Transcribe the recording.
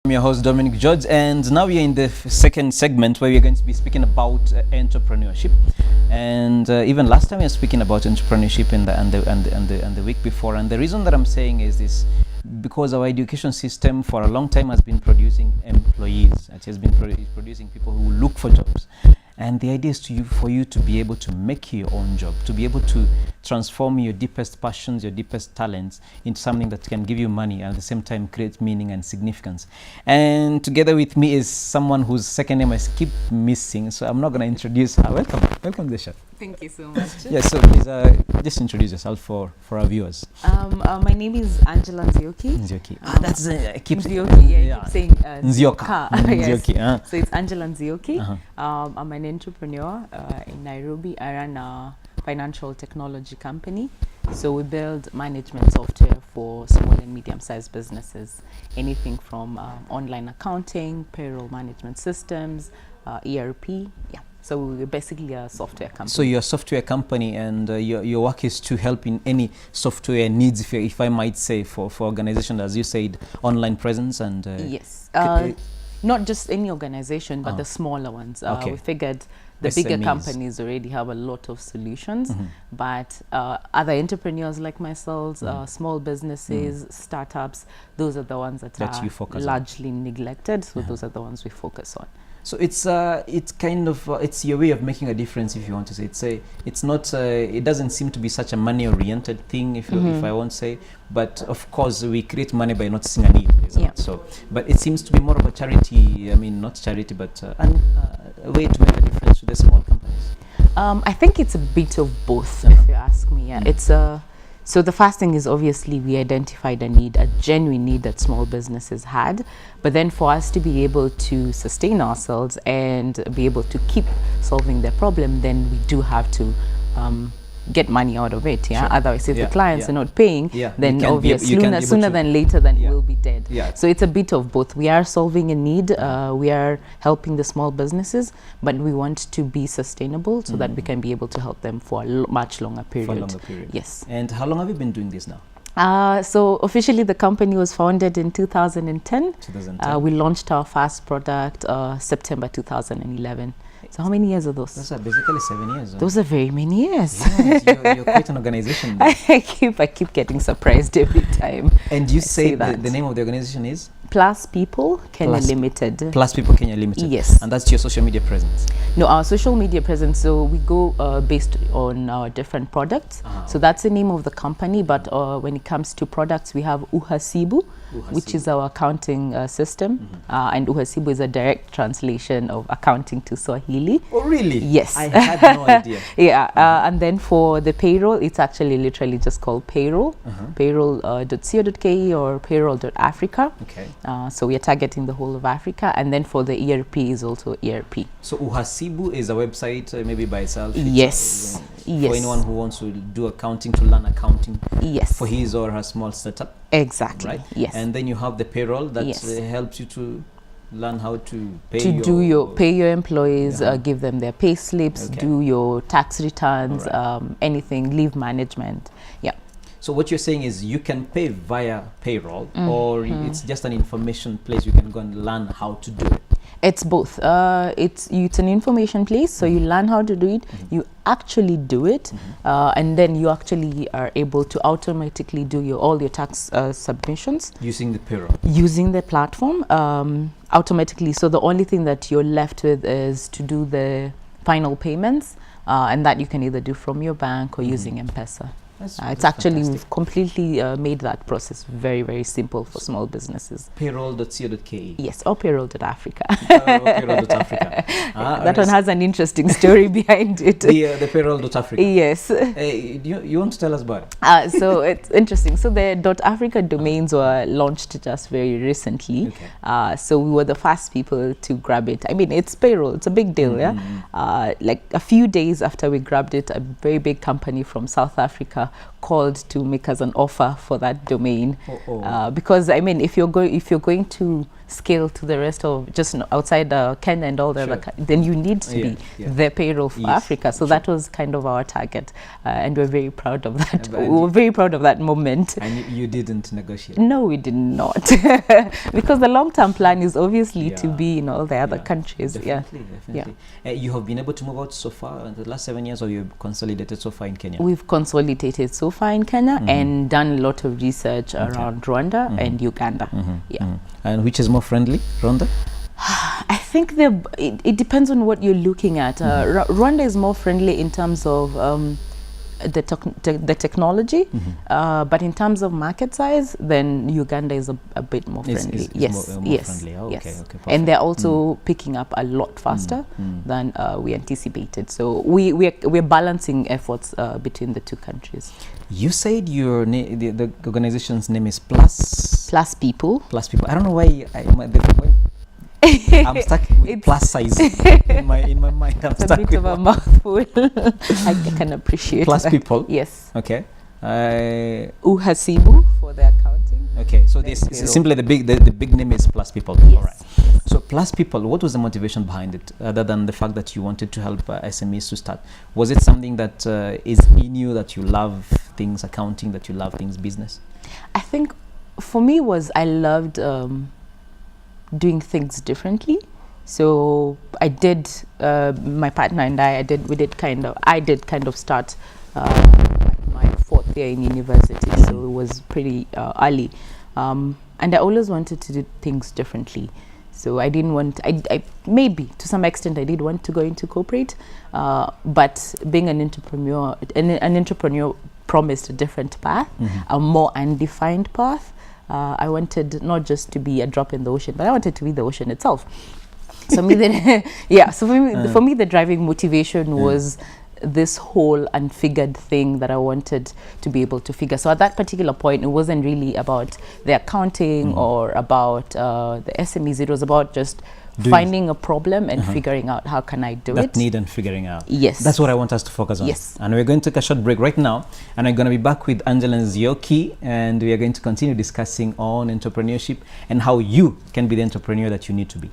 I'm your host Dominic George, and now we are in the second segment where we're going to be speaking about entrepreneurship. And even last time we were speaking about entrepreneurship in the week before. And the reason that I'm saying is this: because our education system for a long time has been producing employees. It has been producing people who look for jobs. And the idea is for you to be able to make your own job, to be able to transform your deepest passions, your deepest talents into something that can give you money and at the same time create meaning and significance. And together with me is someone whose second name I keep missing, so I'm not going to introduce her. Welcome to the show. Thank you so much. Yes, so please just introduce yourself for our viewers. My name is Angela Nzioki. Nzioki. That's I keep Nzioki. Yeah, I keep saying Nzioka. Nzioki. Yes. So it's Angela Nzioki. I'm an entrepreneur in Nairobi. I run a financial technology company. So we build management software for small and medium-sized businesses. Anything from online accounting, payroll management systems, ERP. Yeah. So we're basically a software company. So you're a software company, and your work is to help in any software needs, if I might say, for organizations, as you said, online presence and... yes. Not just any organization, but the smaller ones. Okay. We figured the SMEs. Bigger companies already have a lot of solutions, but other entrepreneurs like myself, small businesses, startups, those are the ones that you are focus largely neglected. So those are the ones we focus on. So it's kind of it's your way of making a difference, if you want to say. It's not it doesn't seem to be such a money-oriented thing, if I won't say. But of course, we create money by noticing a need. So, but it seems to be more of a charity. I mean, not charity, but a way to make a difference to the small companies. I think it's a bit of both, if you ask me. Yeah, it's So the first thing is, obviously we identified a need, a genuine need that small businesses had. But then for us to be able to sustain ourselves and be able to keep solving their problem, then we do have to get money out of it. Yeah. Sure. Otherwise, if the clients are not paying, then obviously sooner than later, then we'll be dead. Yeah. So it's a bit of both. We are solving a need. We are helping the small businesses, but we want to be sustainable so that we can be able to help them for a much longer period. For a longer period. Yes. And how long have you been doing this now? So officially the company was founded in 2010. 2010. We launched our first product September 2011. So how many years are those? Those are basically 7 years. Those are very many years. Yes, you're quite an organization. I keep getting surprised every time. And you say the name of the organization is? Plus People Kenya Limited. Plus People Kenya Limited. Yes. And that's your social media presence? No, our social media presence. So we go based on our different products. So that's the name of the company. But when it comes to products, we have Uhasibu, which is our accounting system. And Uhasibu is a direct translation of accounting to Swahili. Oh, really? Yes. I had no idea. Yeah. And then for the payroll, it's actually literally just called payroll. Payroll.co.ke or payroll.africa. Okay. So we are targeting the whole of Africa. And then for the ERP is also ERP. So Uhasibu is a website maybe by itself? Yes. For anyone who wants to do accounting, to learn accounting for his or her small setup? Exactly. Right? Yes. And then you have the payroll that helps you to learn how to pay pay your employees, give them their pay slips, do your tax returns, anything, leave management. Yeah. So what you're saying is you can pay via payroll, or it's just an information place you can go and learn how to do it? It's both. It's an information place, so you learn how to do it, you actually do it, and then you actually are able to automatically do all your tax submissions. Using the payroll? Using the platform automatically. So the only thing that you're left with is to do the final payments, and that you can either do from your bank or using M-Pesa. It's actually, we've completely made that process very, very simple for small businesses. Payroll.co.ke? Yes, or payroll.africa. Payroll.africa. That one has an interesting story behind it. The payroll.africa? Yes. You want to tell us about it? So it's interesting. So the .africa domains were launched just very recently. Okay. So we were the first people to grab it. I mean, it's payroll. It's a big deal, like a few days after we grabbed it, a very big company from South Africa called to make us an offer for that domain. Because I mean, if you're going to scale to the rest of just outside Kenya and all the other, then you need to be the payroll for Africa. So that was kind of our target, and we're very proud of that. We were very proud of that moment. And you didn't negotiate? No, we did not, because the long-term plan is obviously to be in all the other countries. Definitely. You have been able to move out so far in the last 7 years, or you've consolidated so far in Kenya? We've consolidated so far in Kenya and done a lot of research around Rwanda and Uganda. And which is more friendly, Rwanda? I think it depends on what you're looking at. Rwanda is more friendly in terms of the technology, but in terms of market size, then Uganda is a bit more friendly. Yes. Friendly. Okay, and they're also picking up a lot faster than we anticipated. So we're balancing efforts between the two countries. You said the organization's name is Plus People. I don't know why I'm stuck with plus size in my mind. I'm stuck with a mouthful. I can appreciate Plus that. People. Yes. Okay. Uhasibu for the accounting. Okay, so this is simply the big name is Plus People. Yes. All right. So Plus People, what was the motivation behind it, other than the fact that you wanted to help SMEs to start? Was it something that is in you, that you love things accounting, that you love things business? I think for me I loved doing things differently. So I did, my partner and I did kind of start my 4th year in university, so it was pretty early, and I always wanted to do things differently. So I didn't want, I maybe to some extent I did want to go into corporate, but being an entrepreneur promised a different path, a more undefined path. I wanted not just to be a drop in the ocean, but I wanted to be the ocean itself. So for me, the driving motivation was this whole unfigured thing that I wanted to be able to figure. So at that particular point, it wasn't really about the accounting or about the SMEs. It was about just finding a problem and figuring out how can I do it. That need and figuring out. Yes. That's what I want us to focus on. Yes. And we're going to take a short break right now, and we're going to be back with Angela Nzioki, and we are going to continue discussing on entrepreneurship and how you can be the entrepreneur that you need to be.